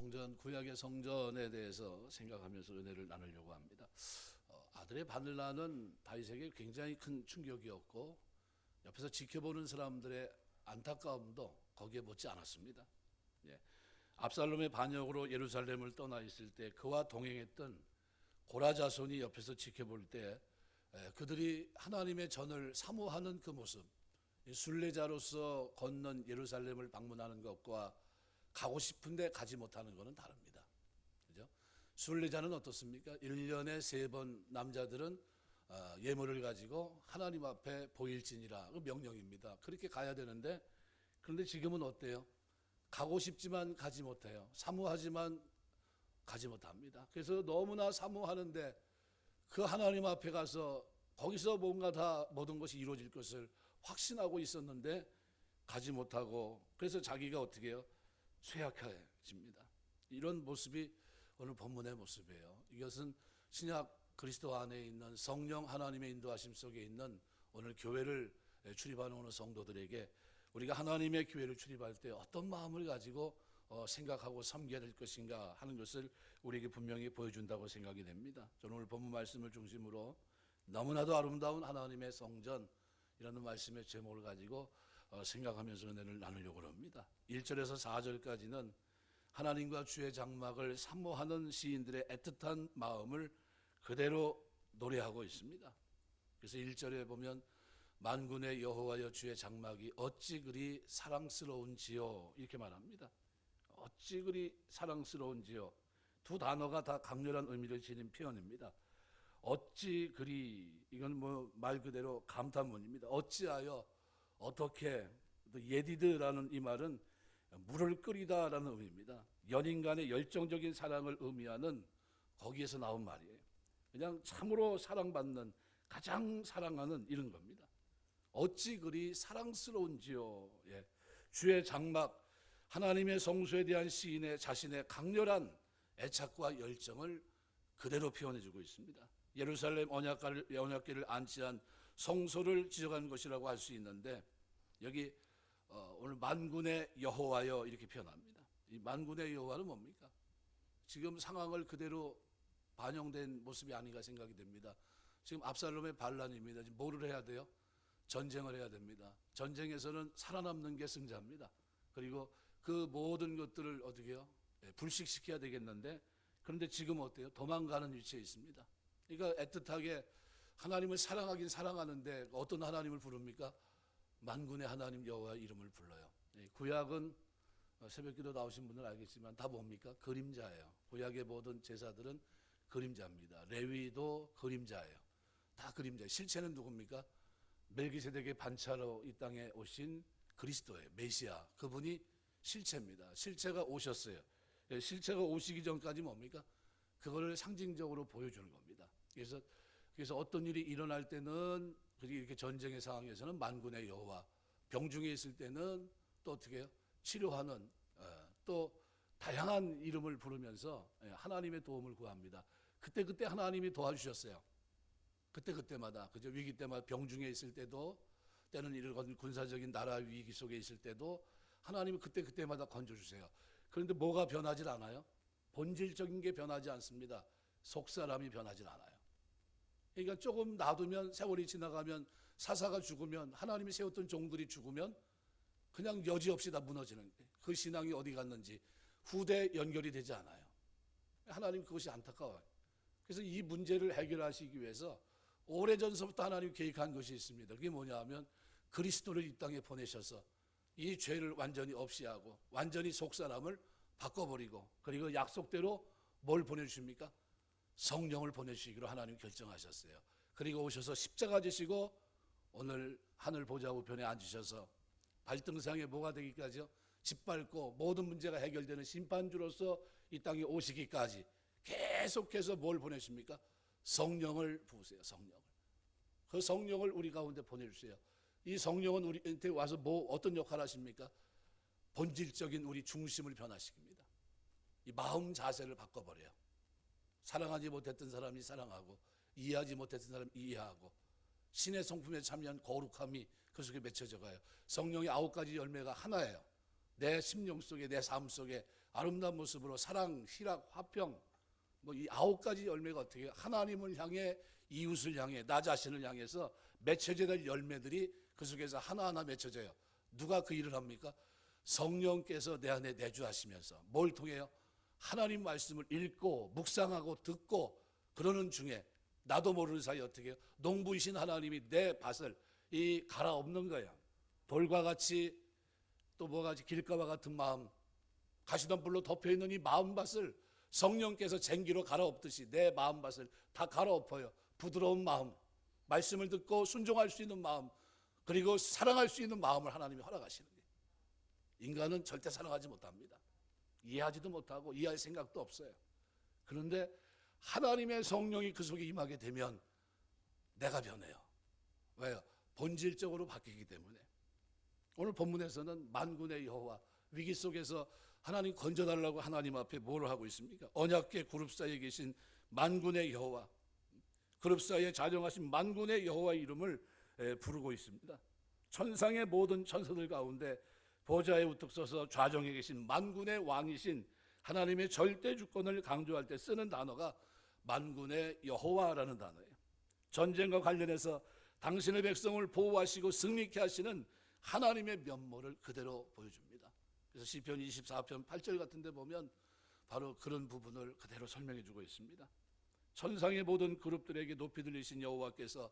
성전, 구약의 성전에 대해서 생각하면서 은혜를 나누려고 합니다. 아들의 바늘라는 다윗에게 굉장히 큰 충격이었고 옆에서 지켜보는 사람들의 안타까움도 거기에 못지 않았습니다. 예. 압살롬의 반역으로 예루살렘을 떠나 있을 때 그와 동행했던 고라 자손이 옆에서 지켜볼 때 그들이 하나님의 전을 사모하는 그 모습, 순례자로서 건넌 예루살렘을 방문하는 것과 가고 싶은데 가지 못하는 것은 다릅니다. 그죠? 순례자는 어떻습니까? 1년에 3번 남자들은 예물을 가지고 하나님 앞에 보일지니라, 그 명령입니다. 그렇게 가야 되는데, 그런데 지금은 어때요? 가고 싶지만 가지 못해요. 사모하지만 가지 못합니다. 그래서 너무나 사모하는데 그 하나님 앞에 가서 거기서 뭔가 다 모든 것이 이루어질 것을 확신하고 있었는데 가지 못하고, 그래서 자기가 어떻게 해요? 쇠약해집니다. 이런 모습이 오늘 본문의 모습이에요. 이것은 신약 그리스도 안에 있는 성령 하나님의 인도하심 속에 있는 오늘 교회를 출입하는 오늘 성도들에게 우리가 하나님의 교회를 출입할 때 어떤 마음을 가지고 생각하고 섬겨야 될 것인가 하는 것을 우리에게 분명히 보여준다고 생각이 됩니다. 저는 오늘 본문 말씀을 중심으로 너무나도 아름다운 하나님의 성전이라는 말씀의 제목을 가지고 생각하면서 은혜를 나누려고 합니다. 1절에서 4절까지는 하나님과 주의 장막을 사모하는 시인들의 애틋한 마음을 그대로 노래하고 있습니다. 그래서 1절에 보면 만군의 여호와여 주의 장막이 어찌 그리 사랑스러운지요, 이렇게 말합니다. 어찌 그리 사랑스러운지요. 두 단어가 다 강렬한 의미를 지닌 표현입니다. 어찌 그리, 이건 뭐 말 그대로 감탄문입니다. 어찌하여, 어떻게, 또 예디드라는 이 말은 물을 끓이다라는 의미입니다. 연인 간의 열정적인 사랑을 의미하는 거기에서 나온 말이에요. 그냥 참으로 사랑받는, 가장 사랑하는 이런 겁니다. 어찌 그리 사랑스러운지요. 예. 주의 장막, 하나님의 성소에 대한 시인의 자신의 강렬한 애착과 열정을 그대로 표현해주고 있습니다. 예루살렘 언약궤를 안치한 성소를 지적한 것이라고 할 수 있는데, 여기 오늘 만군의 여호와여 이렇게 표현합니다. 이 만군의 여호와는 뭡니까? 지금 상황을 그대로 반영된 모습이 아닌가 생각이 됩니다. 지금 압살롬의 반란입니다. 지금 뭐를 해야 돼요? 전쟁을 해야 됩니다. 전쟁에서는 살아남는 게 승자입니다. 그리고 그 모든 것들을 어떻게 해요? 불식시켜야 되겠는데, 그런데 지금 어때요? 도망가는 위치에 있습니다. 그러니까 애틋하게 하나님을 사랑하긴 사랑하는데 어떤 하나님을 부릅니까? 만군의 하나님 여호와의 이름을 불러요. 구약은 새벽기도 나오신 분들 알겠지만 다 뭡니까? 그림자예요. 구약의 모든 제사들은 그림자입니다. 레위도 그림자예요. 다 그림자예요. 실체는 누굽니까? 멜기세덱의 반차로 이 땅에 오신 그리스도예요. 메시아, 그분이 실체입니다. 실체가 오셨어요. 실체가 오시기 전까지 뭡니까? 그거를 상징적으로 보여주는 겁니다. 그래서 어떤 일이 일어날 때는, 이렇게 전쟁의 상황에서는 만군의 여호와, 병중에 있을 때는 또 어떻게 해요? 치료하는, 또 다양한 이름을 부르면서 하나님의 도움을 구합니다. 그때 하나님이 도와주셨어요. 그때마다, 그죠? 위기 때마다, 병중에 있을 때도, 때는 이런 군사적인 나라 위기 속에 있을 때도 하나님이 그때마다 건져주세요. 그런데 뭐가 변하질 않아요? 본질적인 게 변하지 않습니다. 속사람이 변하질 않아요. 그러니까 조금 놔두면, 세월이 지나가면, 사사가 죽으면, 하나님이 세웠던 종들이 죽으면 그냥 여지없이 다 무너지는 거예요. 그 신앙이 어디 갔는지 후대 연결이 되지 않아요. 하나님 그것이 안타까워요. 그래서 이 문제를 해결하시기 위해서 오래전서부터 하나님이 계획한 것이 있습니다. 그게 뭐냐 하면 그리스도를 이 땅에 보내셔서 이 죄를 완전히 없이 하고 완전히 속사람을 바꿔버리고, 그리고 약속대로 뭘 보내주십니까? 성령을 보내주시기로 하나님이 결정하셨어요. 그리고 오셔서 십자가 지시고 오늘 하늘 보좌 우편에 앉으셔서 발등상에 뭐가 되기까지요? 짓밟고 모든 문제가 해결되는 심판주로서 이 땅에 오시기까지 계속해서 뭘 보내십니까? 성령을 부으세요. 성령을. 그 성령을 우리 가운데 보내주세요. 이 성령은 우리한테 와서 어떤 역할을 하십니까? 본질적인 우리 중심을 변화시킵니다. 이 마음 자세를 바꿔버려요. 사랑하지 못했던 사람이 사랑하고, 이해하지 못했던 사람이 이해하고, 신의 성품에 참여한 거룩함이 그 속에 맺혀져 가요. 성령의 9가지 열매가 하나예요. 내 심령 속에, 내 삶 속에 아름다운 모습으로 사랑, 희락, 화평, 뭐 이 9가지 열매가 어떻게 하나님을 향해, 이웃을 향해, 나 자신을 향해서 맺혀져야 될 열매들이 그 속에서 하나하나 맺혀져요. 누가 그 일을 합니까? 성령께서 내 안에 내주하시면서. 뭘 통해요? 하나님 말씀을 읽고 묵상하고 듣고 그러는 중에 나도 모르는 사이 어떻게 해요? 농부이신 하나님이 내 밭을 갈아엎는 거야. 돌과 같이, 또 뭐가 길가와 같은 마음, 가시덤불로 덮여있는 이 마음밭을 성령께서 쟁기로 갈아엎듯이 내 마음밭을 다 갈아엎어요. 부드러운 마음, 말씀을 듣고 순종할 수 있는 마음, 그리고 사랑할 수 있는 마음을 하나님이 허락하시는 거예요. 인간은 절대 사랑하지 못합니다. 이해하지도 못하고 이해할 생각도 없어요. 그런데 하나님의 성령이 그 속에 임하게 되면 내가 변해요. 왜요? 본질적으로 바뀌기 때문에. 오늘 본문에서는 만군의 여호와, 위기 속에서 하나님 건져달라고 하나님 앞에 뭘 하고 있습니까? 언약궤 그룹 사이에 계신 만군의 여호와, 그룹 사이에 자정하신 만군의 여호와의 이름을 부르고 있습니다. 천상의 모든 천사들 가운데 보좌에 우뚝 서서 좌정에 계신 만군의 왕이신 하나님의 절대 주권을 강조할 때 쓰는 단어가 만군의 여호와라는 단어예요. 전쟁과 관련해서 당신의 백성을 보호하시고 승리케 하시는 하나님의 면모를 그대로 보여줍니다. 그래서 시편 24편 8절 같은 데 보면 바로 그런 부분을 그대로 설명해 주고 있습니다. 천상의 모든 그룹들에게 높이 들리신 여호와께서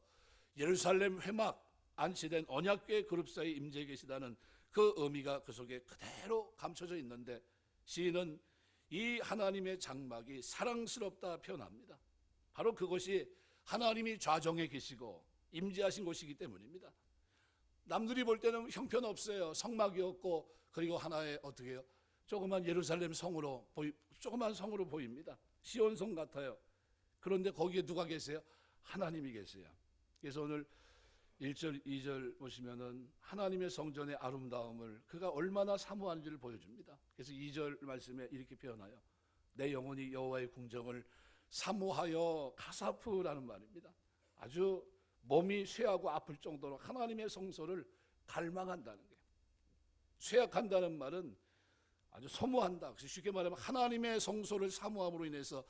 예루살렘 회막 안치된 언약궤 그룹 사이에 임재해 계시다는 그 의미가 그 속에 그대로 감춰져 있는데, 시인은 이 하나님의 장막이 사랑스럽다 표현합니다. 바로 그것이 하나님이 좌정에 계시고 임재하신 곳이기 때문입니다. 남들이 볼 때는 형편없어요. 성막이 없고, 그리고 하나의 어떻게 해요? 조그만 예루살렘 성으로 조그만 성으로 보입니다. 시온성 같아요. 그런데 거기에 누가 계세요? 하나님이 계세요. 그래서 오늘 1절, 2절 보시면은 하나님의 성전의 아름다움을 그가 얼마나 사모하는지를 보여줍니다. 그래서 2절 말씀에 이렇게 표현하여 내 영혼이 여호와의 궁정을 사모하여 가사프라는 말입니다. 아주 몸이 쇠하고 아플 정도로 하나님의 성소를 갈망한다는 거예요. 쇠약한다는 말은 아주 소모한다. 쉽게 말하면 하나님의 성소를 사모함으로 인해서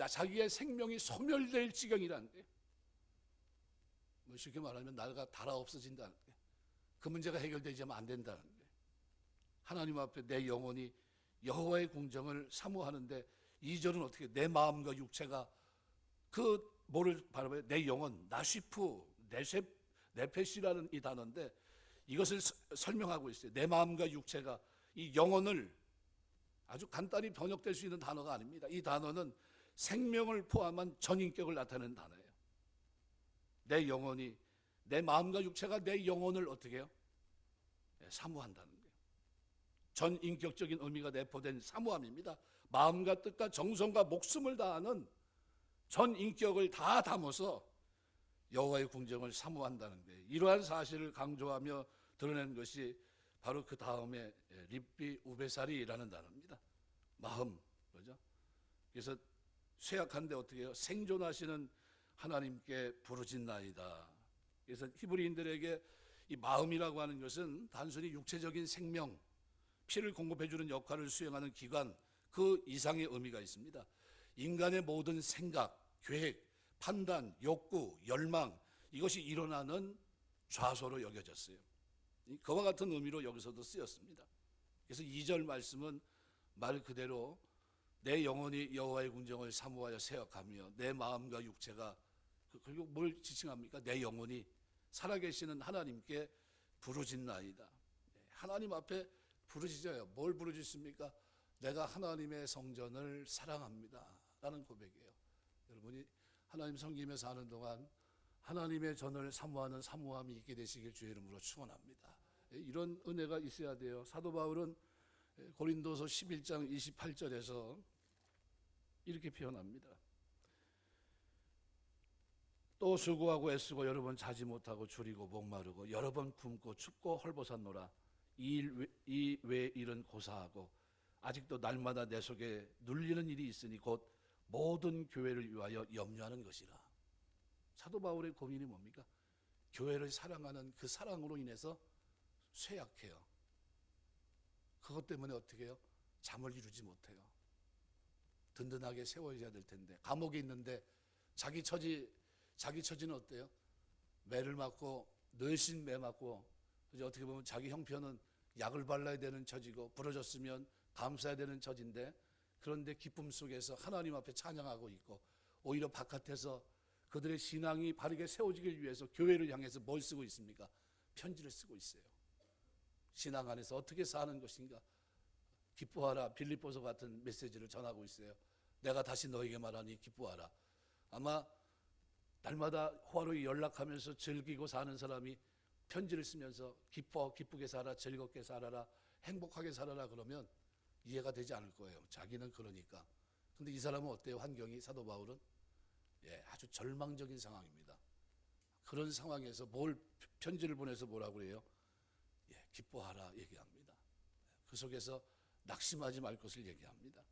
자기의 생명이 소멸될 지경이라는 거예요. 쉽게 말하면 나가 달아 없어진다는 거예요. 그 문제가 해결되지만 안 된다는 거예요. 하나님 앞에 내 영혼이 여호와의 궁정을 사모하는데, 2절은 어떻게 내 마음과 육체가 그 뭐를 바라봐요? 내 영혼, 나시프, 네페시라는 이 단어인데 이것을 설명하고 있어요. 내 마음과 육체가 이 영혼을, 아주 간단히 번역될 수 있는 단어가 아닙니다. 이 단어는 생명을 포함한 전인격을 나타내는 단어예요. 내 영혼이, 내 마음과 육체가 내 영혼을 어떻게 해요? 사모한다는 거예요. 전인격적인 의미가 내포된 사모함입니다. 마음과 뜻과 정성과 목숨을 다하는 전인격을 다 담아서 여호와의 궁정을 사모한다는 거예요. 이러한 사실을 강조하며 드러낸 것이 바로 그 다음에 립비 우베사리라는 단어입니다. 마음, 그죠? 그래서 쇠약한데 어떻게 해요? 생존하시는 하나님께 부르짖나이다. 그래서 히브리인들에게 이 마음이라고 하는 것은 단순히 육체적인 생명, 피를 공급해주는 역할을 수행하는 기관, 그 이상의 의미가 있습니다. 인간의 모든 생각, 계획, 판단, 욕구, 열망, 이것이 일어나는 좌소로 여겨졌어요. 그와 같은 의미로 여기서도 쓰였습니다. 그래서 2절 말씀은 말 그대로 내 영혼이 여호와의 궁정을 사모하여 세역하며 내 마음과 육체가, 그리고 뭘 지칭합니까? 내 영혼이 살아계시는 하나님께 부르짖나이다. 하나님 앞에 부르짖어요. 뭘 부르짖습니까? 내가 하나님의 성전을 사랑합니다 라는 고백이에요. 여러분이 하나님 섬기면서 사는 동안 하나님의 전을 사모하는 사모함이 있게 되시길 주의 이름으로 축원합니다. 이런 은혜가 있어야 돼요. 사도 바울은 고린도서 11장 28절에서 이렇게 표현합니다. 또 수고하고 애쓰고 여러 번 자지 못하고 줄이고 목마르고 여러 번 굶고 춥고 헐벗었노라. 이 외 일은 고사하고 아직도 날마다 내 속에 눌리는 일이 있으니 곧 모든 교회를 위하여 염려하는 것이라. 사도 바울의 고민이 뭡니까? 교회를 사랑하는 그 사랑으로 인해서 쇠약해요. 그것 때문에 어떻게 해요? 잠을 이루지 못해요. 든든하게 세워야 될 텐데 감옥에 있는데 자기 처지는 어때요? 매를 맞고 뇌신 매 맞고 그죠? 어떻게 보면 자기 형편은 약을 발라야 되는 처지고 부러졌으면 감싸야 되는 처지인데 그런데 기쁨 속에서 하나님 앞에 찬양하고 있고 오히려 바깥에서 그들의 신앙이 바르게 세워지기 위해서 교회를 향해서 뭘 쓰고 있습니까? 편지를 쓰고 있어요. 신앙 안에서 어떻게 사는 것인가? 기뻐하라 빌립보서 같은 메시지를 전하고 있어요. 내가 다시 너에게 말하니 기뻐하라. 아마 날마다 호화로이 연락하면서 즐기고 사는 사람이 편지를 쓰면서 기쁘게 살아, 즐겁게 살아라, 행복하게 살아라 그러면 이해가 되지 않을 거예요. 자기는 그러니까. 근데 이 사람은 어때요? 환경이 사도 바울은 아주 절망적인 상황입니다. 그런 상황에서 편지를 보내서 뭐라고 그래요? 기뻐하라 얘기합니다. 그 속에서 낙심하지 말 것을 얘기합니다.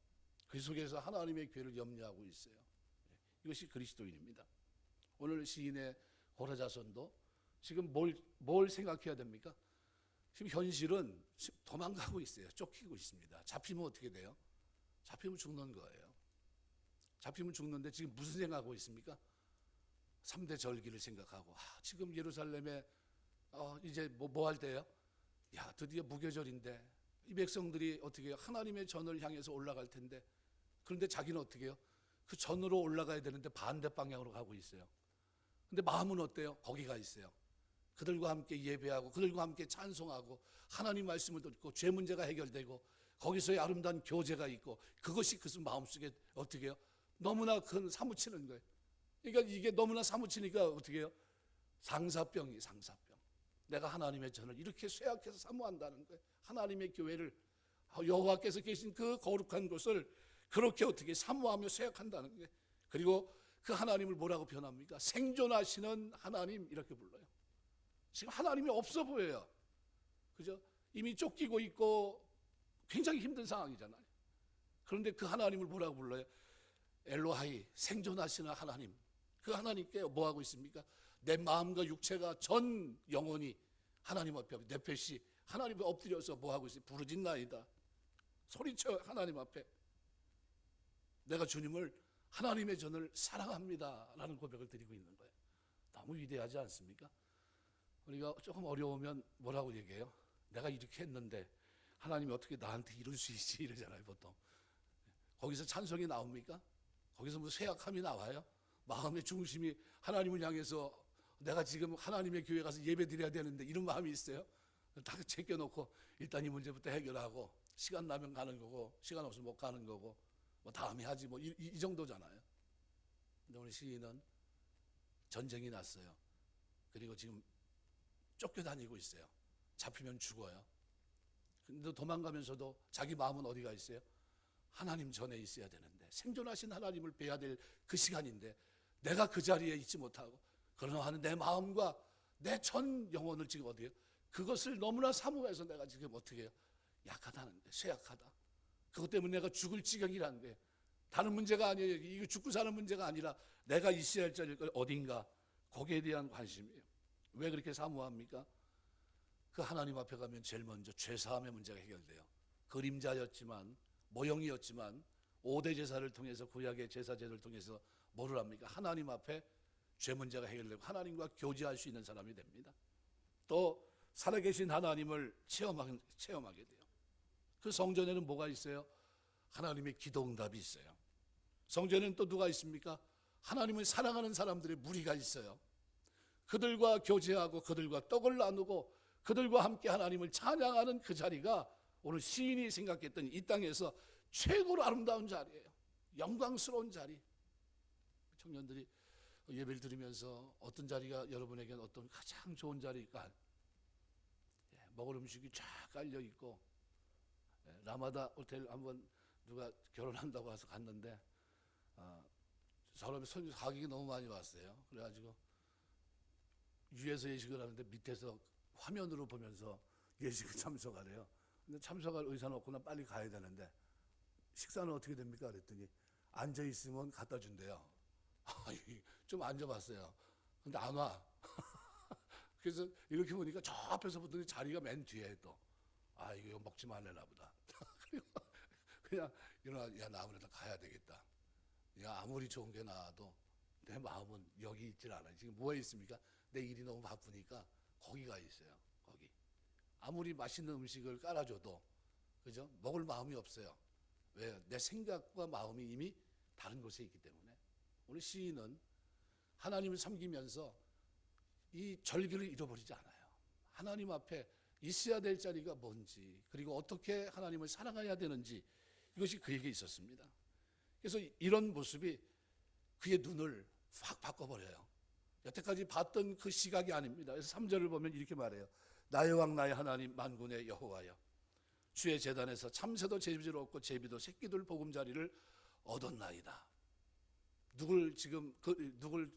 그 속에서 하나님의 교회를 염려하고 있어요. 이것이 그리스도인입니다. 오늘 시인의 고라자손도 지금 뭘 생각해야 됩니까? 지금 현실은 도망가고 있어요. 쫓기고 있습니다. 잡히면 어떻게 돼요? 잡히면 죽는 거예요. 잡히면 죽는데 지금 무슨 생각하고 있습니까? 3대 절기를 생각하고 지금 예루살렘에 이제 뭐 할 때요? 야 드디어 무교절인데 이 백성들이 어떻게 해요? 하나님의 전을 향해서 올라갈 텐데 그런데 자기는 어떻게 해요? 그 전으로 올라가야 되는데 반대 방향으로 가고 있어요. 근데 마음은 어때요? 거기 가 있어요. 그들과 함께 예배하고 그들과 함께 찬송하고 하나님 말씀을 듣고 죄 문제가 해결되고 거기서의 아름다운 교제가 있고 그것이 그 마음속에 어떻게 해요? 너무나 큰 사무치는 거예요. 그러니까 이게 너무나 사무치니까 어떻게 해요? 상사병이 상사병. 내가 하나님의 전을 이렇게 쇠약해서 사모한다는 거예요. 하나님의 교회를 여호와께서 계신 그 거룩한 곳을 그렇게 어떻게 사모하며 쇠약한다는 거예요. 그리고 그 하나님을 뭐라고 표현합니까? 생존하시는 하나님 이렇게 불러요. 지금 하나님이 없어 보여요. 그죠? 이미 쫓기고 있고 굉장히 힘든 상황이잖아요. 그런데 그 하나님을 뭐라고 불러요? 엘로하이, 생존하시는 하나님. 그 하나님께 뭐 하고 있습니까? 내 마음과 육체가 전 영혼이 하나님 앞에 내패시 하나님 앞에 엎드려서 뭐 하고 있어요? 부르짖나이다. 소리쳐 하나님 앞에. 내가 주님을 하나님의 전을 사랑합니다 라는 고백을 드리고 있는 거예요. 너무 위대하지 않습니까? 우리가 조금 어려우면 뭐라고 얘기해요? 내가 이렇게 했는데 하나님이 어떻게 나한테 이럴 수 있지 이러잖아요 보통. 거기서 찬송이 나옵니까? 거기서 무슨 쇠약함이 나와요? 마음의 중심이 하나님을 향해서 내가 지금 하나님의 교회 가서 예배 드려야 되는데 이런 마음이 있어요? 다 제껴놓고 일단 이 문제부터 해결하고 시간 나면 가는 거고 시간 없으면 못 가는 거고 뭐 다음에 하지 뭐 이 정도잖아요. 근데 우리 시인은 전쟁이 났어요. 그리고 지금 쫓겨다니고 있어요. 잡히면 죽어요. 근데 도망가면서도 자기 마음은 어디가 있어요? 하나님 전에 있어야 되는데 생존하신 하나님을 뵈야 될 그 시간인데 내가 그 자리에 있지 못하고 그러나 하는 내 마음과 내 전 영혼을 지금 어디에요? 그것을 너무나 사모해서 내가 지금 어떻게 해요? 약하다는데 쇠약하다. 그것 때문에 내가 죽을 지경이라는 거예요. 다른 문제가 아니에요. 이거 죽고 사는 문제가 아니라 내가 있어야 할 자리 어딘가 거기에 대한 관심이에요. 왜 그렇게 사모합니까? 그 하나님 앞에 가면 제일 먼저 죄사함의 문제가 해결돼요. 그림자였지만 모형이었지만 5대 제사를 통해서 구약의 제사 제도를 통해서 뭐를 합니까? 하나님 앞에 죄 문제가 해결되고 하나님과 교제할 수 있는 사람이 됩니다. 또 살아계신 하나님을 체험하게 돼요. 그 성전에는 뭐가 있어요? 하나님의 기도응답이 있어요. 성전에는 또 누가 있습니까? 하나님을 사랑하는 사람들의 무리가 있어요. 그들과 교제하고 그들과 떡을 나누고 그들과 함께 하나님을 찬양하는 그 자리가 오늘 시인이 생각했던 이 땅에서 최고로 아름다운 자리예요. 영광스러운 자리. 청년들이 예배를 드리면서 어떤 자리가 여러분에게는 어떤 가장 좋은 자리일까? 먹을 음식이 쫙 깔려 있고 라마다 호텔 한번 누가 결혼한다고 와서 갔는데 사람이 가격이 너무 많이 왔어요. 그래가지고 위에서 예식을 하는데 밑에서 화면으로 보면서 예식을 참석하래요. 근데 참석할 의사는 없구나 빨리 가야 되는데 식사는 어떻게 됩니까? 그랬더니 앉아 있으면 갖다 준대요. 좀 앉아봤어요. 근데 안 와. 그래서 이렇게 보니까 저 앞에서 보더니 자리가 맨 뒤에 또 이거 먹지 말래나 보다. 그리고 그냥 일어나, 야, 나 아무래도 가야 되겠다. 야, 아무리 좋은 게 나와도 내 마음은 여기 있질 않아요. 지금 뭐에 있습니까? 내 일이 너무 바쁘니까 거기 가 있어요. 거기. 아무리 맛있는 음식을 깔아줘도, 그죠? 먹을 마음이 없어요. 왜요? 내 생각과 마음이 이미 다른 곳에 있기 때문에. 우리 시인은 하나님을 섬기면서 이 절기를 잃어버리지 않아요. 하나님 앞에 있어야 될 자리가 뭔지, 그리고 어떻게 하나님을 사랑해야 되는지, 이것이 그에게 있었습니다. 그래서 이런 모습이 그의 눈을 확 바꿔버려요. 여태까지 봤던 그 시각이 아닙니다. 그래서 3절을 보면 이렇게 말해요. 나의 왕 나의 하나님 만군의 여호와여, 주의 제단에서 참새도 제비를 얻고 제비도 새끼들 보금자리를 얻었나이다. 누굴 지금 누굴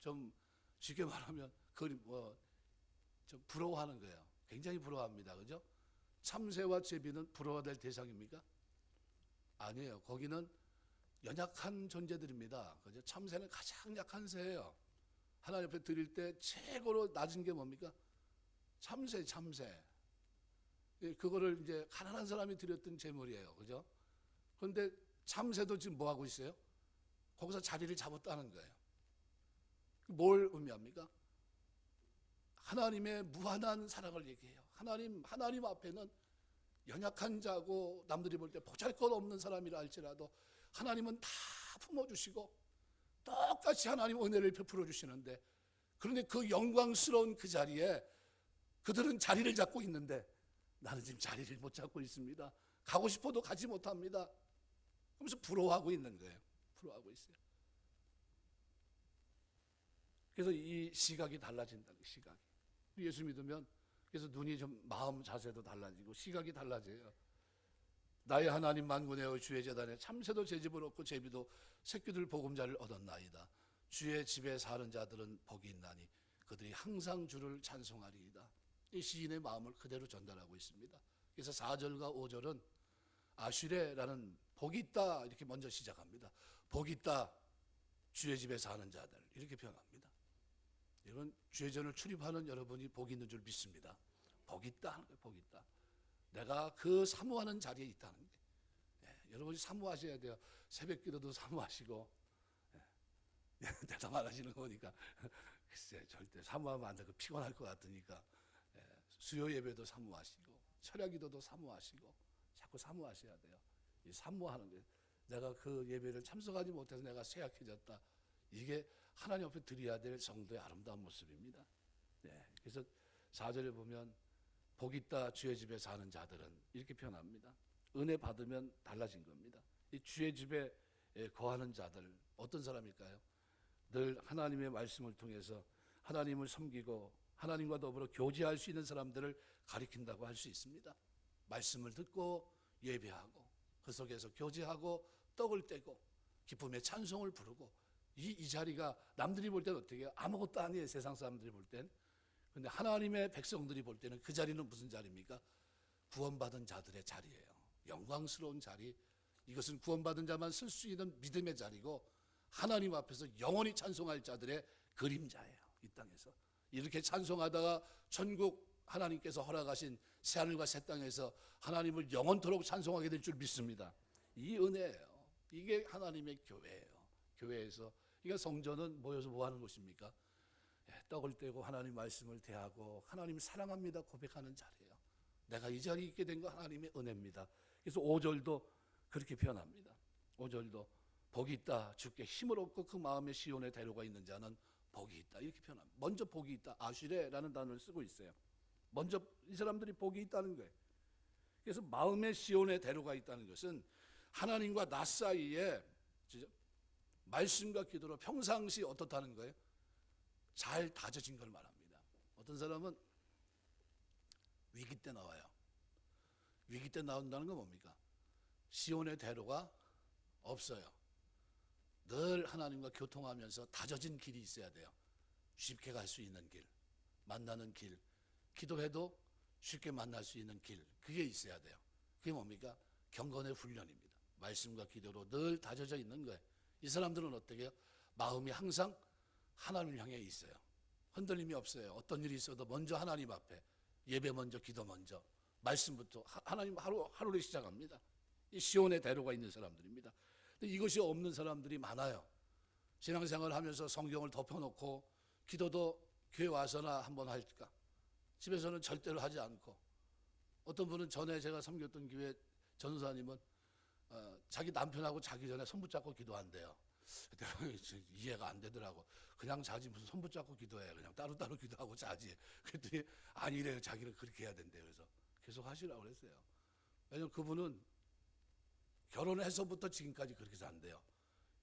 좀 쉽게 말하면 좀 부러워하는 거예요. 굉장히 부러워합니다. 그죠? 참새와 제비는 부러워될 대상입니까? 아니에요. 거기는 연약한 존재들입니다. 그죠? 참새는 가장 약한 새예요. 하나님 앞에 드릴 때 최고로 낮은 게 뭡니까? 참새. 그거를 이제 가난한 사람이 드렸던 제물이에요. 그죠? 그런데 참새도 지금 뭐 하고 있어요? 거기서 자리를 잡았다는 거예요. 뭘 의미합니까? 하나님의 무한한 사랑을 얘기해요. 하나님 앞에는 연약한 자고 남들이 볼 때 보잘것없는 사람이라 할지라도 하나님은 다 품어주시고 똑같이 하나님 은혜를 베풀어 주시는데, 그런데 그 영광스러운 그 자리에 그들은 자리를 잡고 있는데 나는 지금 자리를 못 잡고 있습니다. 가고 싶어도 가지 못합니다. 그러면서 부러워하고 있는 거예요. 부러워하고 있어요. 그래서 이 시각이 달라진다는 시각이. 예수 믿으면 그래서 눈이 좀 마음 자세도 달라지고 시각이 달라져요. 나의 하나님 만군의 주의 제단에 참새도 제 집을 얻고 제비도 새끼들 보금자리를 얻었나이다. 주의 집에 사는 자들은 복이 있나니 그들이 항상 주를 찬송하리이다. 이 시인의 마음을 그대로 전달하고 있습니다. 그래서 4절과 5절은 아슈레라는 복이 있다 이렇게 먼저 시작합니다. 복이 있다 주의 집에 사는 자들 이렇게 표현합니다. 여러분 주의전을 출입하는 여러분이 복이 있는 줄 믿습니다. 복이 있다 하는 거예요. 복이 있다. 내가 그 사모하는 자리에 있다는 게. 여러분이 사모하셔야 돼요. 새벽 기도도 사모하시고. 대답 안 하시는 거 보니까 글쎄 절대 사모하면 안 되고 피곤할 것 같으니까. 수요 예배도 사모하시고 철야 기도도 사모하시고 자꾸 사모하셔야 돼요. 이 사모하는 게 내가 그 예배를 참석하지 못해서 내가 쇠약해졌다. 이게 하나님 앞에 드려야 될 성도의 아름다운 모습입니다. 그래서 4절에 보면 복 있다 주의 집에 사는 자들은 이렇게 표현합니다. 은혜 받으면 달라진 겁니다. 이 주의 집에 거하는 자들 어떤 사람일까요? 늘 하나님의 말씀을 통해서 하나님을 섬기고 하나님과 더불어 교제할 수 있는 사람들을 가리킨다고 할 수 있습니다. 말씀을 듣고 예배하고 그 속에서 교제하고 떡을 떼고 기쁨의 찬송을 부르고 이 자리가 남들이 볼 때는 어떻게 해요? 아무것도 아니에요. 세상 사람들이 볼 땐. 그런데 하나님의 백성들이 볼 때는 그 자리는 무슨 자리입니까? 구원받은 자들의 자리예요. 영광스러운 자리. 이것은 구원받은 자만 쓸 수 있는 믿음의 자리고 하나님 앞에서 영원히 찬송할 자들의 그림자예요. 이 땅에서. 이렇게 찬송하다가 천국 하나님께서 허락하신 새하늘과 새 땅에서 하나님을 영원토록 찬송하게 될 줄 믿습니다. 이 은혜예요. 이게 하나님의 교회예요. 교회에서 그러니까 성전은 모여서 뭐 하는 곳입니까? 떡을 떼고 하나님 말씀을 대하고 하나님 사랑합니다 고백하는 자리예요. 내가 이 자리에 있게 된 거 하나님의 은혜입니다. 그래서 5절도 그렇게 표현합니다. 5절도 복이 있다 주께 힘을 얻고 그 마음의 시온에 대로가 있는 자는 복이 있다 이렇게 표현합니다. 먼저 복이 있다 아슈레라는 단어를 쓰고 있어요. 먼저 이 사람들이 복이 있다는 거예요. 그래서 마음의 시온에 대로가 있다는 것은 하나님과 나 사이에 말씀과 기도로 평상시 어떻다는 거예요? 잘 다져진 걸 말합니다. 어떤 사람은 위기 때 나와요. 위기 때 나온다는 건 뭡니까? 시온의 대로가 없어요. 늘 하나님과 교통하면서 다져진 길이 있어야 돼요. 쉽게 갈 수 있는 길, 만나는 길, 기도해도 쉽게 만날 수 있는 길, 그게 있어야 돼요. 그게 뭡니까? 경건의 훈련입니다. 말씀과 기도로 늘 다져져 있는 거예요. 이 사람들은 어떻게 해요? 마음이 항상 하나님을 향해 있어요. 흔들림이 없어요. 어떤 일이 있어도 먼저 하나님 앞에 예배 먼저 기도 먼저 말씀부터 하나님 하루를 시작합니다. 이 시온의 대로가 있는 사람들입니다. 근데 이것이 없는 사람들이 많아요. 신앙생활을 하면서 성경을 덮어놓고 기도도 교회 와서나 한번 할까? 집에서는 절대로 하지 않고, 어떤 분은 전에 제가 섬겼던 교회 전도사님은 자기 남편하고 자기 전에 손 붙잡고 기도한대요. 내가 이해가 안 되더라고. 그냥 자지 무슨 손 붙잡고 기도해. 그냥 따로따로 기도하고 자지. 그랬더니 아니래요. 자기는 그렇게 해야 된대요. 그래서 계속 하시라고 그랬어요. 왜냐면 그분은 결혼해서부터 지금까지 그렇게 산대요.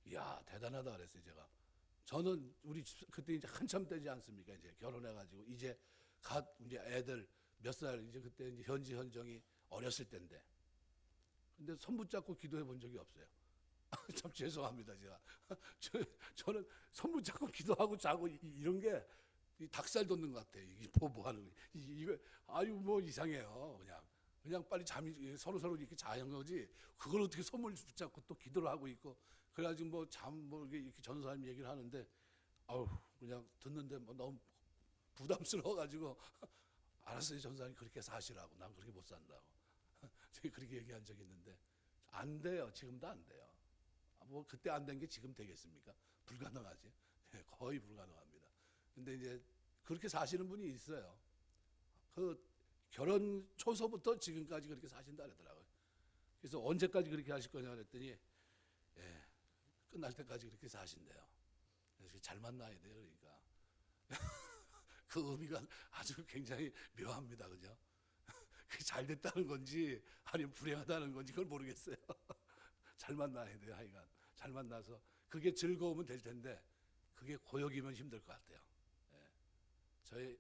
이야, 대단하다 그랬어요, 제가. 저는 우리 그때 이제 한참 되지 않습니까? 이제 결혼해가지고 이제 이제 애들 몇 살, 이제 그때 이제 현정이 어렸을 때인데. 근데 손 붙잡고 기도해 본 적이 없어요. 참 죄송합니다, 제가. 저는 손 붙잡고 기도하고 자고 이런 게 닭살 돋는 것 같아요. 이게 뭐 하는 거예요. 이거 아유 뭐 이상해요. 그냥 빨리 잠이 서로 이렇게 자는 거지. 그걸 어떻게 손을 붙잡고 또 기도를 하고 있고. 그래가지고 뭐 이렇게 전도사님 얘기를 하는데, 아우 그냥 듣는데 뭐 너무 부담스러워가지고 알았어요, 전도사님 그렇게 사시라고. 난 그렇게 못 산다고. 제가 그렇게 얘기한 적이 있는데 안 돼요. 지금도 안 돼요. 뭐 그때 안 된 게 지금 되겠습니까? 불가능하지. 거의 불가능합니다. 근데 이제 그렇게 사시는 분이 있어요. 그 결혼 초서부터 지금까지 그렇게 사신다 그러더라고요. 그래서 언제까지 그렇게 하실 거냐 그랬더니 끝날 때까지 그렇게 사신대요. 그래서 잘 만나야 돼요. 그러니까 그 의미가 아주 굉장히 묘합니다. 그죠? 그게 잘 됐다는 건지 아니면 불행하다는 건지 그걸 모르겠어요. 잘 만나야 돼요. 하여간 잘 만나서 그게 즐거우면 될 텐데 그게 고역이면 힘들 것 같아요. 저희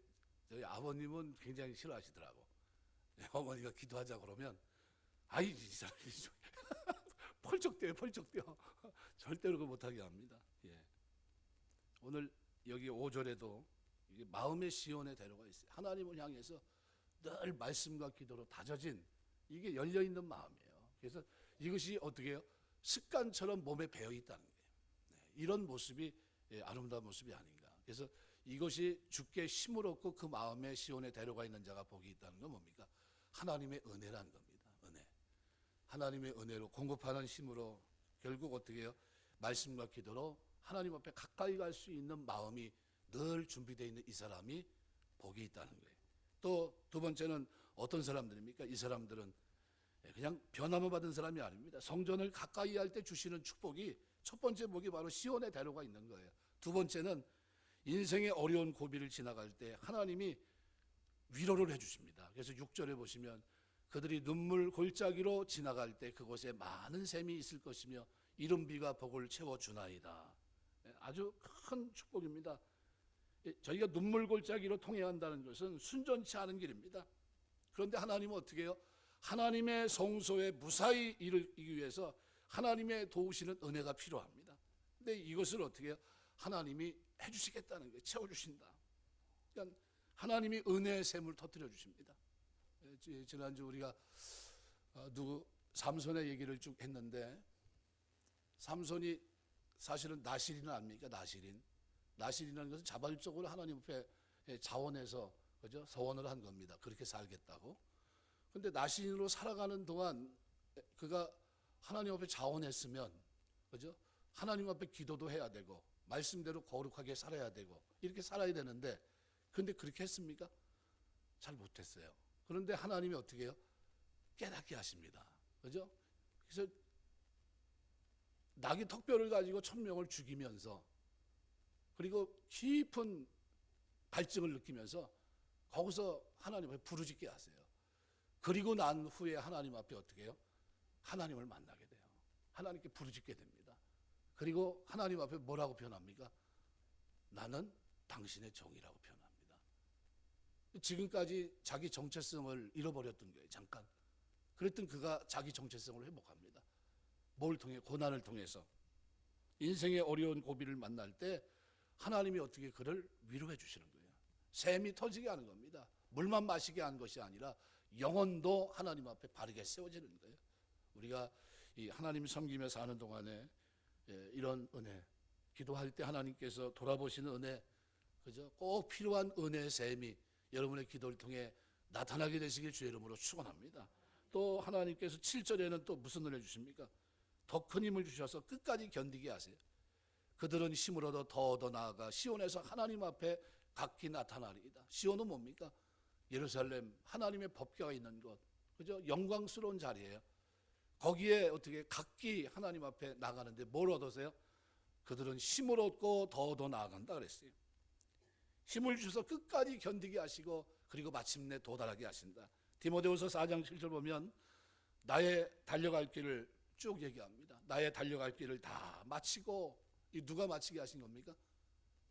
아버님은 굉장히 싫어하시더라고. 어머니가 기도하자 그러면 아이 이 사람이 펄쩍 뛰어. 절대로 그거 못하게 합니다. 오늘 여기 5절에도 마음의 시온의 대로가 있어요. 하나님을 향해서 늘 말씀과 기도로 다져진 이게 열려있는 마음이에요. 그래서 이것이 어떻게 해요? 습관처럼 몸에 배어 있다는 거예요. 이런 모습이 아름다운 모습이 아닌가. 그래서 이것이 주께 힘을 얻고 그 마음에 시온의 대로가 있는 자가 복이 있다는 건 뭡니까? 하나님의 은혜라는 겁니다. 은혜. 하나님의 은혜로 공급하는 힘으로 결국 어떻게 해요? 말씀과 기도로 하나님 앞에 가까이 갈 수 있는 마음이 늘 준비되어 있는 이 사람이 복이 있다는 거예요. 또 두 번째는 어떤 사람들입니까? 이 사람들은 그냥 변함을 받은 사람이 아닙니다. 성전을 가까이 할 때 주시는 축복이 첫 번째 복이 바로 시온의 대로가 있는 거예요. 두 번째는 인생의 어려운 고비를 지나갈 때 하나님이 위로를 해주십니다. 그래서 6절에 보시면 그들이 눈물 골짜기로 지나갈 때 그곳에 많은 샘이 있을 것이며 이른 비가 복을 채워주나이다. 아주 큰 축복입니다. 저희가 눈물 골짜기로 통해야 한다는 것은 순전치 않은 길입니다. 그런데 하나님은 어떻게 해요? 하나님의 성소에 무사히 이르기 위해서 하나님의 도우시는 은혜가 필요합니다. 근데 이것을 어떻게 해요? 하나님이 해주시겠다는 거예요. 채워주신다. 그러니까 하나님이 은혜의 샘을 터뜨려 주십니다. 지난주 우리가 삼손의 얘기를 쭉 했는데, 삼손이 사실은 나실인은 압니까? 나실이라는 것은 자발적으로 하나님 앞에 자원해서 그죠? 서원을 한 겁니다. 그렇게 살겠다고. 근데 나실인으로 살아가는 동안 그가 하나님 앞에 자원했으면 그죠? 하나님 앞에 기도도 해야 되고 말씀대로 거룩하게 살아야 되고 이렇게 살아야 되는데, 근데 그렇게 했습니까? 잘 못했어요. 그런데 하나님이 어떻게 해요? 깨닫게 하십니다. 그죠? 그래서 낙이 턱뼈를 가지고 1000명을 죽이면서 그리고 깊은 갈증을 느끼면서 거기서 하나님 앞에 부르짖게 하세요. 그리고 난 후에 하나님 앞에 어떻게 해요? 하나님을 만나게 돼요. 하나님께 부르짖게 됩니다. 그리고 하나님 앞에 뭐라고 표현합니까? 나는 당신의 종이라고 표현합니다. 지금까지 자기 정체성을 잃어버렸던 거예요. 잠깐. 그랬던 그가 자기 정체성을 회복합니다. 뭘 통해? 고난을 통해서. 인생의 어려운 고비를 만날 때 하나님이 어떻게 그를 위로해 주시는 거예요. 샘이 터지게 하는 겁니다. 물만 마시게 하는 것이 아니라 영혼도 하나님 앞에 바르게 세워지는 거예요. 우리가 이 하나님 섬기며 사는 동안에 이런 은혜, 기도할 때 하나님께서 돌아보시는 은혜, 그죠? 꼭 필요한 은혜의 샘이 여러분의 기도를 통해 나타나게 되시길 주의 이름으로 축원합니다. 또 하나님께서 7절에는 또 무슨 은혜 주십니까? 더 큰 힘을 주셔서 끝까지 견디게 하세요. 그들은 힘을 얻어 더 나아가 시온에서 하나님 앞에 각기 나타나리이다. 시온은 뭡니까? 예루살렘, 하나님의 법궤가 있는 곳, 그죠? 영광스러운 자리예요. 거기에 어떻게 각기 하나님 앞에 나가는데 뭘 얻으세요? 그들은 힘을 얻고 더 나아간다 그랬어요. 힘을 주셔서 끝까지 견디게 하시고 그리고 마침내 도달하게 하신다. 디모데후서 4장 7절 보면 나의 달려갈 길을 쭉 얘기합니다. 나의 달려갈 길을 다 마치고, 이 누가 마치게 하신 겁니까?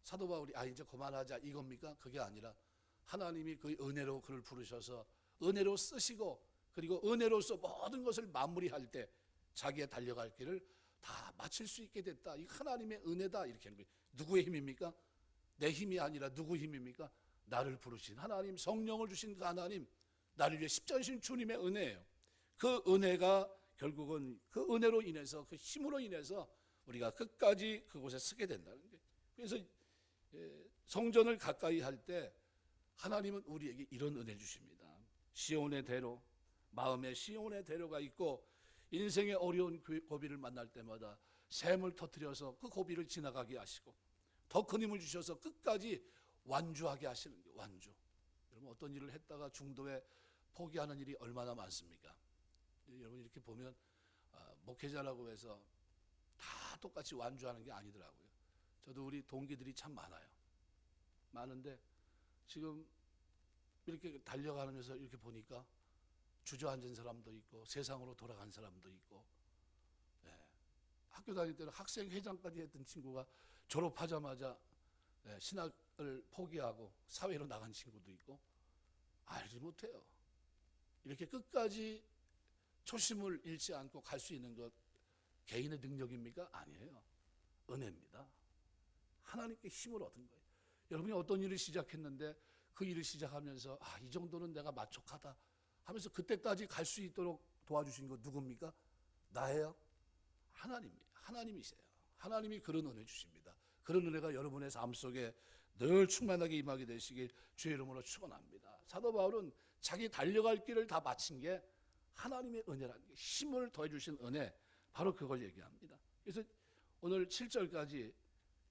사도 바울이 이제 그만하자 이겁니까? 그게 아니라 하나님이 그 은혜로 그를 부르셔서 은혜로 쓰시고 그리고 은혜로서 모든 것을 마무리할 때 자기의 달려갈 길을 다 마칠 수 있게 됐다. 이 하나님의 은혜다 이렇게 하는 거예요. 누구의 힘입니까? 내 힘이 아니라 누구 힘입니까? 나를 부르신 하나님, 성령을 주신 그 하나님, 나를 위해 십자가신 주님의 은혜예요. 그 은혜가 결국은 그 은혜로 인해서, 그 힘으로 인해서 우리가 끝까지 그곳에 서게 된다는 거예요. 그래서 성전을 가까이 할 때 하나님은 우리에게 이런 은혜를 주십니다. 시온의 대로, 마음에 시온의 대로가 있고 인생의 어려운 고비를 만날 때마다 샘을 터뜨려서 그 고비를 지나가게 하시고 더 큰 힘을 주셔서 끝까지 완주하게 하시는 게 완주. 여러분 어떤 일을 했다가 중도에 포기하는 일이 얼마나 많습니까? 여러분 이렇게 보면 목회자라고 해서 다 똑같이 완주하는 게 아니더라고요. 저도 우리 동기들이 참 많아요. 많은데 지금 이렇게 달려가면서 이렇게 보니까 주저앉은 사람도 있고 세상으로 돌아간 사람도 있고, 학교 다닐 때는 학생회장까지 했던 친구가 졸업하자마자 신학을 포기하고 사회로 나간 친구도 있고, 알지 못해요. 이렇게 끝까지 초심을 잃지 않고 갈 수 있는 것 개인의 능력입니까? 아니에요. 은혜입니다. 하나님께 힘을 얻은 거예요. 여러분이 어떤 일을 시작했는데 그 일을 시작하면서 이 정도는 내가 만족하다 하면서 그때까지 갈 수 있도록 도와주신 거 누굽니까? 나예요? 하나님이세요. 하나님이 그런 은혜 주십니다. 그런 은혜가 여러분의 삶 속에 늘 충만하게 임하게 되시길 주의 이름으로 축원합니다. 사도 바울은 자기 달려갈 길을 다 마친 게 하나님의 은혜라는 게, 힘을 더해 주신 은혜, 바로 그걸 얘기합니다. 그래서 오늘 7절까지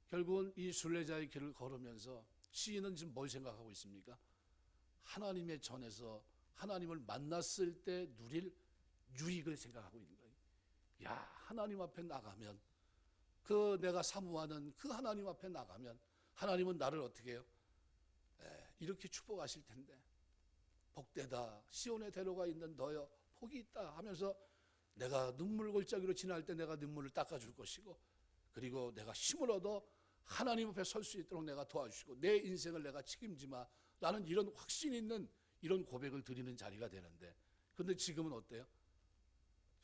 결국은 이 순례자의 길을 걸으면서 시인은 지금 뭘 생각하고 있습니까? 하나님의 전에서 하나님을 만났을 때 누릴 유익을 생각하고 있는 거예요. 야, 하나님 앞에 나가면, 그 내가 사모하는 그 하나님 앞에 나가면 하나님은 나를 어떻게 해요? 이렇게 축복하실 텐데, 복되다 시온의 대로가 있는 너여 복이 있다 하면서 내가 눈물 골짜기로 지날 때 내가 눈물을 닦아줄 것이고, 그리고 내가 힘을 얻어 하나님 앞에 설 수 있도록 내가 도와주시고 내 인생을 내가 책임지마 라는 이런 확신 있는 이런 고백을 드리는 자리가 되는데, 그런데 지금은 어때요?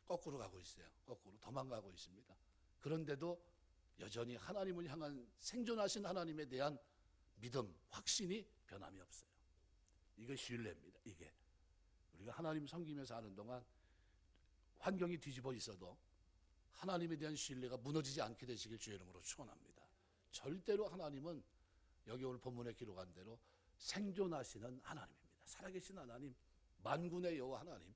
거꾸로 가고 있어요. 거꾸로 도망가고 있습니다. 그런데도 여전히 하나님을 향한 생존하신 하나님에 대한 믿음, 확신이 변함이 없어요. 이게 신뢰입니다. 이게 우리가 하나님 섬기면서 하는 동안 환경이 뒤집어 있어도 하나님에 대한 신뢰가 무너지지 않게 되시길 주의 이름으로 축원합니다. 절대로 하나님은 여기 오늘 본문에 기록한 대로 생존하시는 하나님입니다. 살아계신 하나님, 만군의 여호와 하나님,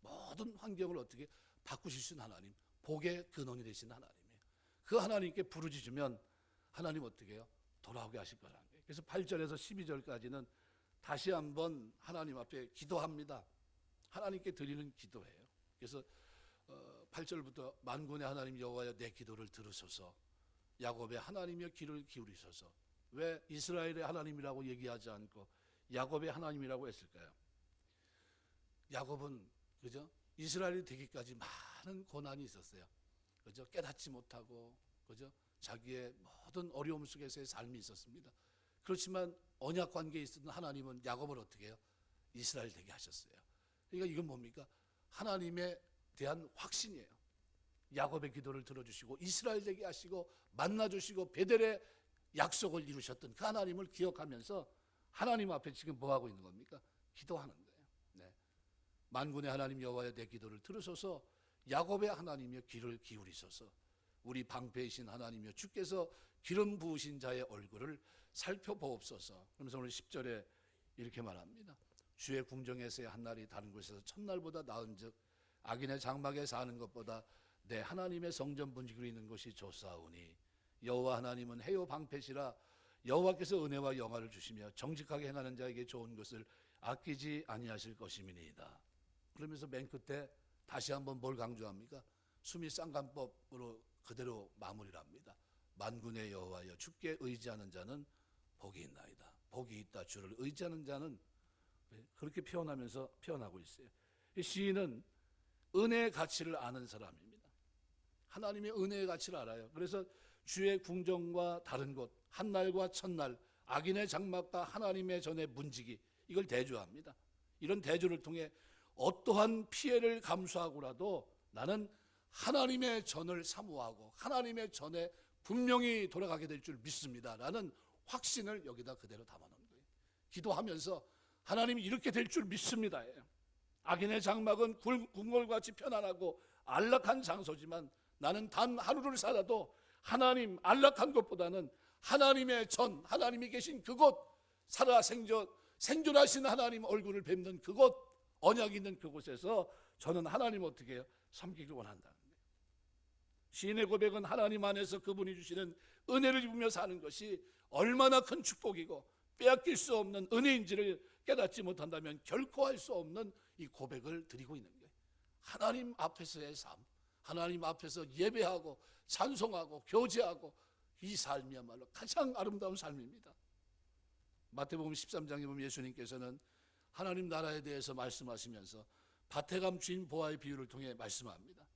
모든 환경을 어떻게 바꾸실 수 있는 하나님, 복의 근원이 되신 하나님이에요. 그 하나님께 부르짖으면 하나님 어떻게 해요? 돌아오게 하실 거라는 거예요. 그래서 8절에서 12절까지는 다시 한번 하나님 앞에 기도합니다. 하나님께 드리는 기도예요. 그래서 8절부터 만군의 하나님 여호와여 내 기도를 들으소서, 야곱의 하나님이여 귀를 기울이소서. 왜 이스라엘의 하나님이라고 얘기하지 않고 야곱의 하나님이라고 했을까요? 야곱은 그죠? 이스라엘이 되기까지 많은 고난이 있었어요. 그죠? 깨닫지 못하고 그죠? 자기의 모든 어려움 속에서의 삶이 있었습니다. 그렇지만 언약 관계에 있었던 하나님은 야곱을 어떻게 해요? 이스라엘 되게 하셨어요. 그러니까 이건 뭡니까? 하나님에 대한 확신이에요. 야곱의 기도를 들어주시고 이스라엘 되게 하시고 만나주시고 베델의 약속을 이루셨던 그 하나님을 기억하면서 하나님 앞에 지금 뭐하고 있는 겁니까? 기도하는 거예요. 네. 만군의 하나님 여호와여 내 기도를 들으소서, 야곱의 하나님이여 귀를 기울이소서. 우리 방패이신 하나님이여 주께서 기름 부으신 자의 얼굴을 살펴보옵소서. 그러면서 오늘 10절에 이렇게 말합니다. 주의 궁정에서의 한 날이 다른 곳에서 첫날보다 나은즉 악인의 장막에 사는 것보다 내 하나님의 성전 분지기로 있는 것이 좋사오니 여호와 하나님은 해요 방패시라. 여호와께서 은혜와 영화를 주시며 정직하게 행하는 자에게 좋은 것을 아끼지 아니하실 것임이니이다. 그러면서 맨 끝에 다시 한번 뭘 강조합니까? 수미 쌍간법으로 그대로 마무리를 합니다. 만군의 여호와여, 주께 의지하는 자는 복이 있나이다. 복이 있다. 주를 의지하는 자는, 그렇게 표현하고 있어요. 이 시인은 은혜의 가치를 아는 사람입니다. 하나님의 은혜의 가치를 알아요. 그래서 주의 궁정과 다른 곳, 한날과 첫날, 악인의 장막과 하나님의 전의 문지기, 이걸 대조합니다. 이런 대조를 통해 어떠한 피해를 감수하고라도 나는 하나님의 전을 사모하고 하나님의 전에 분명히 돌아가게 될 줄 믿습니다 라는 확신을 여기다 그대로 담아놓은 거예요. 기도하면서 하나님이 이렇게 될 줄 믿습니다. 악인의 장막은 궁궐같이 편안하고 안락한 장소지만 나는 단 하루를 살아도 하나님, 안락한 것보다는 하나님의 전, 하나님이 계신 그곳, 살아 생존하신 하나님 얼굴을 뵙는 그곳, 언약이 있는 그곳에서 저는 하나님 어떻게 해요? 섬기길 원한다는 거예요. 시인의 고백은 하나님 안에서 그분이 주시는 은혜를 입으며 사는 것이 얼마나 큰 축복이고 빼앗길 수 없는 은혜인지를 깨닫지 못한다면 결코 할 수 없는 이 고백을 드리고 있는 거예요. 하나님 앞에서의 삶, 하나님 앞에서 예배하고 찬송하고 교제하고, 이 삶이야말로 가장 아름다운 삶입니다. 마태복음 13장에 보면 예수님께서는 하나님 나라에 대해서 말씀하시면서 밭에 감추인 보화의 비유를 통해 말씀합니다.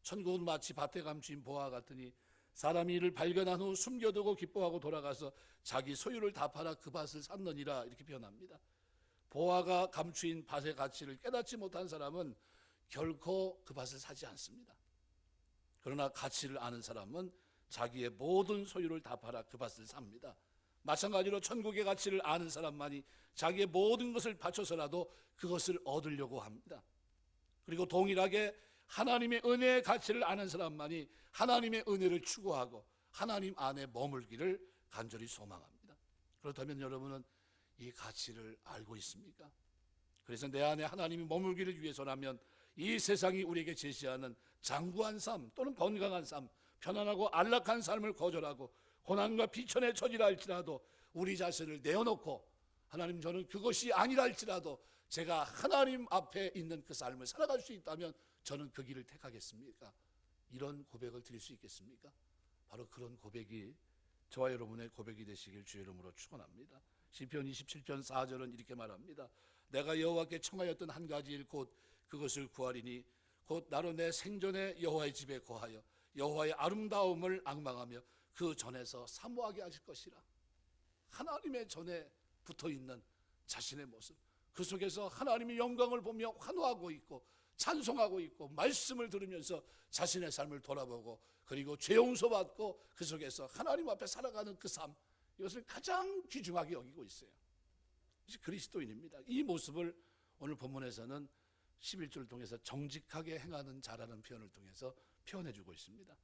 천국은 마치 밭에 감추인 보화 같으니 사람이 이를 발견한 후 숨겨두고 기뻐하고 돌아가서 자기 소유를 다 팔아 그 밭을 샀느니라, 이렇게 표현합니다. 보화가 감추인 밭의 가치를 깨닫지 못한 사람은 결코 그 밭을 사지 않습니다. 그러나 가치를 아는 사람은 자기의 모든 소유를 다 팔아 그 밭을 삽니다. 마찬가지로 천국의 가치를 아는 사람만이 자기의 모든 것을 바쳐서라도 그것을 얻으려고 합니다. 그리고 동일하게 하나님의 은혜의 가치를 아는 사람만이 하나님의 은혜를 추구하고 하나님 안에 머물기를 간절히 소망합니다. 그렇다면 여러분은 이 가치를 알고 있습니까? 그래서 내 안에 하나님이 머물기를 위해서라면 이 세상이 우리에게 제시하는 장구한 삶 또는 건강한 삶, 편안하고 안락한 삶을 거절하고 고난과 비천에 처지라 할지라도 우리 자신을 내어놓고 하나님, 저는 그것이 아니라 할지라도 제가 하나님 앞에 있는 그 삶을 살아갈 수 있다면 저는 그 길을 택하겠습니까? 이런 고백을 드릴 수 있겠습니까? 바로 그런 고백이 저와 여러분의 고백이 되시길 주의 이름으로 축원합니다. 시편 27편 4절은 이렇게 말합니다. 내가 여호와께 청하였던 한 가지 일 곧 그것을 구하리니 곧 나로 내 생전에 여호와의 집에 거하여 여호와의 아름다움을 앙망하며 그 전에서 사모하게 하실 것이라. 하나님의 전에 붙어있는 자신의 모습, 그 속에서 하나님의 영광을 보며 환호하고 있고 찬송하고 있고 말씀을 들으면서 자신의 삶을 돌아보고 그리고 죄 용서받고 그 속에서 하나님 앞에 살아가는 그 삶, 이것을 가장 귀중하게 여기고 있어요. 그리스도인입니다. 이 모습을 오늘 본문에서는 11절을 통해서 정직하게 행하는 자라는 표현을 통해서 표현해주고 있습니다.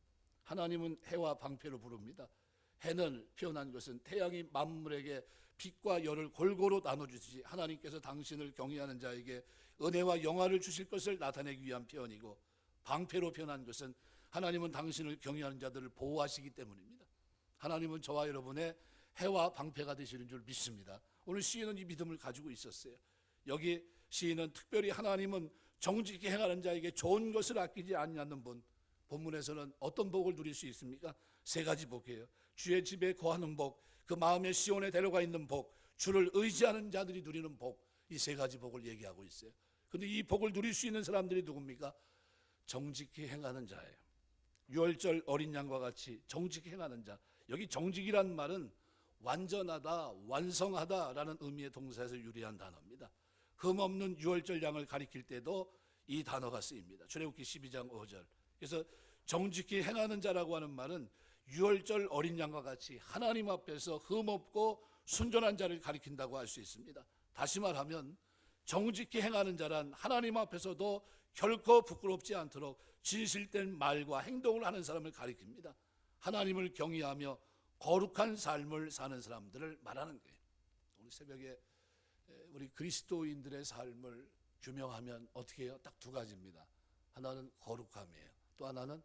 하나님은 해와 방패로 부릅니다. 해는 표현한 것은 태양이 만물에게 빛과 열을 골고루 나눠주듯이 하나님께서 당신을 경외하는 자에게 은혜와 영화를 주실 것을 나타내기 위한 표현이고, 방패로 표현한 것은 하나님은 당신을 경외하는 자들을 보호하시기 때문입니다. 하나님은 저와 여러분의 해와 방패가 되시는 줄 믿습니다. 오늘 시인은 이 믿음을 가지고 있었어요. 여기 시인은 특별히 하나님은 정직히 행하는 자에게 좋은 것을 아끼지 않는 분, 본문에서는 어떤 복을 누릴 수 있습니까? 세 가지 복이에요. 주의 집에 거하는 복, 그 마음의 시온에 데려가 있는 복, 주를 의지하는 자들이 누리는 복, 이 세 가지 복을 얘기하고 있어요. 근데 이 복을 누릴 수 있는 사람들이 누굽니까? 정직히 행하는 자예요. 유월절 어린 양과 같이 정직히 행하는 자. 여기 정직이란 말은 완전하다, 완성하다라는 의미의 동사에서 유래한 단어입니다. 흠없는 유월절 양을 가리킬 때도 이 단어가 쓰입니다. 출애굽기 12장 5절. 그래서 정직히 행하는 자라고 하는 말은 유월절 어린 양과 같이 하나님 앞에서 흠없고 순전한 자를 가리킨다고 할 수 있습니다. 다시 말하면 정직히 행하는 자란 하나님 앞에서도 결코 부끄럽지 않도록 진실된 말과 행동을 하는 사람을 가리킵니다. 하나님을 경외하며 거룩한 삶을 사는 사람들을 말하는 거예요. 오늘 새벽에 우리 그리스도인들의 삶을 규명하면 어떻게 해요? 딱 두 가지입니다. 하나는 거룩함이에요. 또 하나는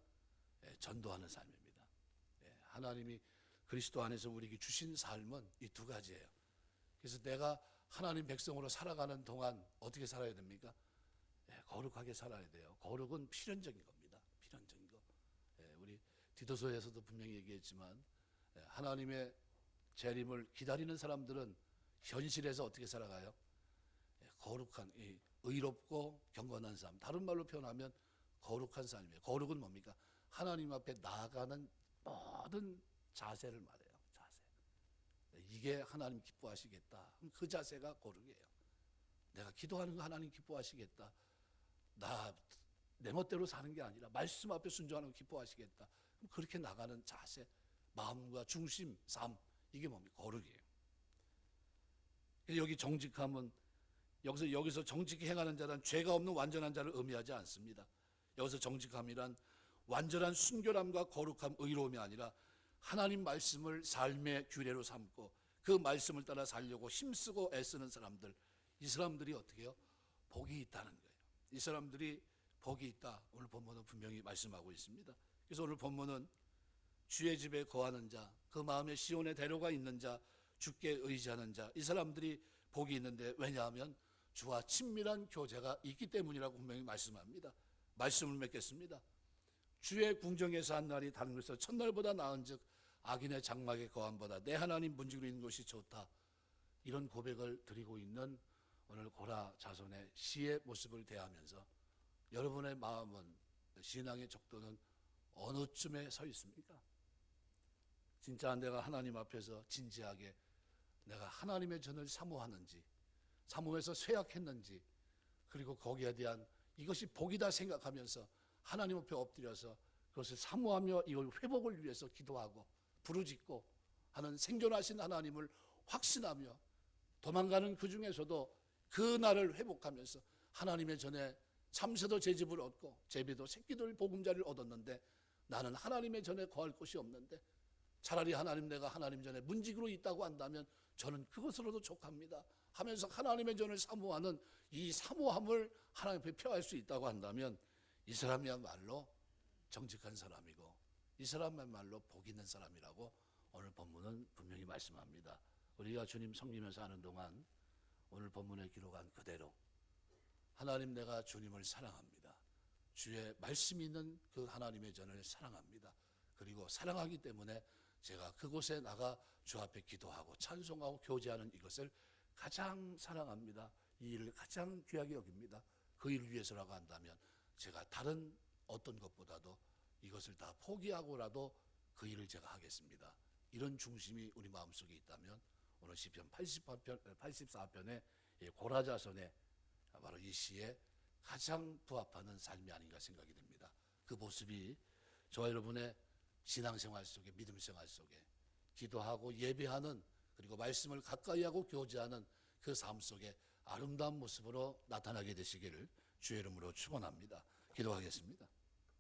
전도하는 삶입니다. 하나님이 그리스도 안에서 우리에게 주신 삶은 이 두 가지예요. 그래서 내가 하나님 백성으로 살아가는 동안 어떻게 살아야 됩니까? 거룩하게 살아야 돼요. 거룩은 필연적인 겁니다. 필연적인 거. 우리 디도서에서도 분명히 얘기했지만 하나님의 재림을 기다리는 사람들은 현실에서 어떻게 살아가요? 거룩한, 의롭고 경건한 삶. 다른 말로 표현하면 거룩한 삶이에요. 거룩은 뭡니까? 하나님 앞에 나아가는 모든 자세를 말해요. 자세. 이게 하나님 기뻐하시겠다. 그 자세가 거룩이에요. 내가 기도하는 거 하나님 기뻐하시겠다. 내 멋대로 사는 게 아니라 말씀 앞에 순종하는 거 기뻐하시겠다. 그렇게 나가는 자세, 마음과 중심, 삶, 이게 뭡니까? 거룩이에요. 여기 정직함은 여기서 정직히 행하는 자란 죄가 없는 완전한 자를 의미하지 않습니다. 여기서 정직함이란 완전한 순결함과 거룩함, 의로움이 아니라 하나님 말씀을 삶의 규례로 삼고 그 말씀을 따라 살려고 힘쓰고 애쓰는 사람들, 이 사람들이 어떻게 해요? 복이 있다는 거예요. 이 사람들이 복이 있다. 오늘 본문은 분명히 말씀하고 있습니다. 그래서 오늘 본문은 주의 집에 거하는 자, 그 마음에 시온의 대로가 있는 자, 주께 의지하는 자, 이 사람들이 복이 있는데, 왜냐하면 주와 친밀한 교제가 있기 때문이라고 분명히 말씀합니다. 말씀을 맺겠습니다. 주의 궁정에서 한 날이 다른 것에서 첫날보다 나은즉 악인의 장막에 거함보다 내 하나님 문지기로 있는 것이 좋다. 이런 고백을 드리고 있는 오늘 고라 자손의 시의 모습을 대하면서 여러분의 마음은, 신앙의 척도는 어느 쯤에 서 있습니까? 진짜 내가 하나님 앞에서 진지하게 내가 하나님의 전을 사모하는지, 사모해서 쇠약했는지, 그리고 거기에 대한 이것이 복이다 생각하면서 하나님 앞에 엎드려서 그것을 사모하며 이걸 회복을 위해서 기도하고 부르짖고 하는 생존하신 하나님을 확신하며 도망가는 그 중에서도 그 날을 회복하면서 하나님의 전에 참새도 제 집을 얻고 제비도 새끼들 보금자리를 얻었는데 나는 하나님의 전에 거할 곳이 없는데 차라리 내가 하나님 전에 문지기로 있다고 한다면 저는 그것으로도 족합니다 하면서 하나님의 전을 사모하는 이 사모함을 하나님 앞에 표할 수 있다고 한다면 이 사람이야말로 정직한 사람이고 이 사람이야말로 복 있는 사람이라고 오늘 본문은 분명히 말씀합니다. 우리가 주님 섬기면서 하는 동안 오늘 본문에 기록한 그대로 하나님, 내가 주님을 사랑합니다. 주의 말씀이 있는 그 하나님의 전을 사랑합니다. 그리고 사랑하기 때문에 제가 그곳에 나가 주 앞에 기도하고 찬송하고 교제하는 이것을 가장 사랑합니다. 이 일을 가장 귀하게 여깁니다. 그 일을 위해서라고 한다면 제가 다른 어떤 것보다도 이것을 다 포기하고라도 그 일을 제가 하겠습니다. 이런 중심이 우리 마음속에 있다면 오늘 시편 84편의 고라자손의 바로 이 시에 가장 부합하는 삶이 아닌가 생각이 됩니다. 그 모습이 저와 여러분의 신앙생활 속에, 믿음생활 속에 기도하고 예배하는, 그리고 말씀을 가까이 하고 교제하는 그 삶 속에 아름다운 모습으로 나타나게 되시기를 주의 이름으로 축원합니다. 기도하겠습니다.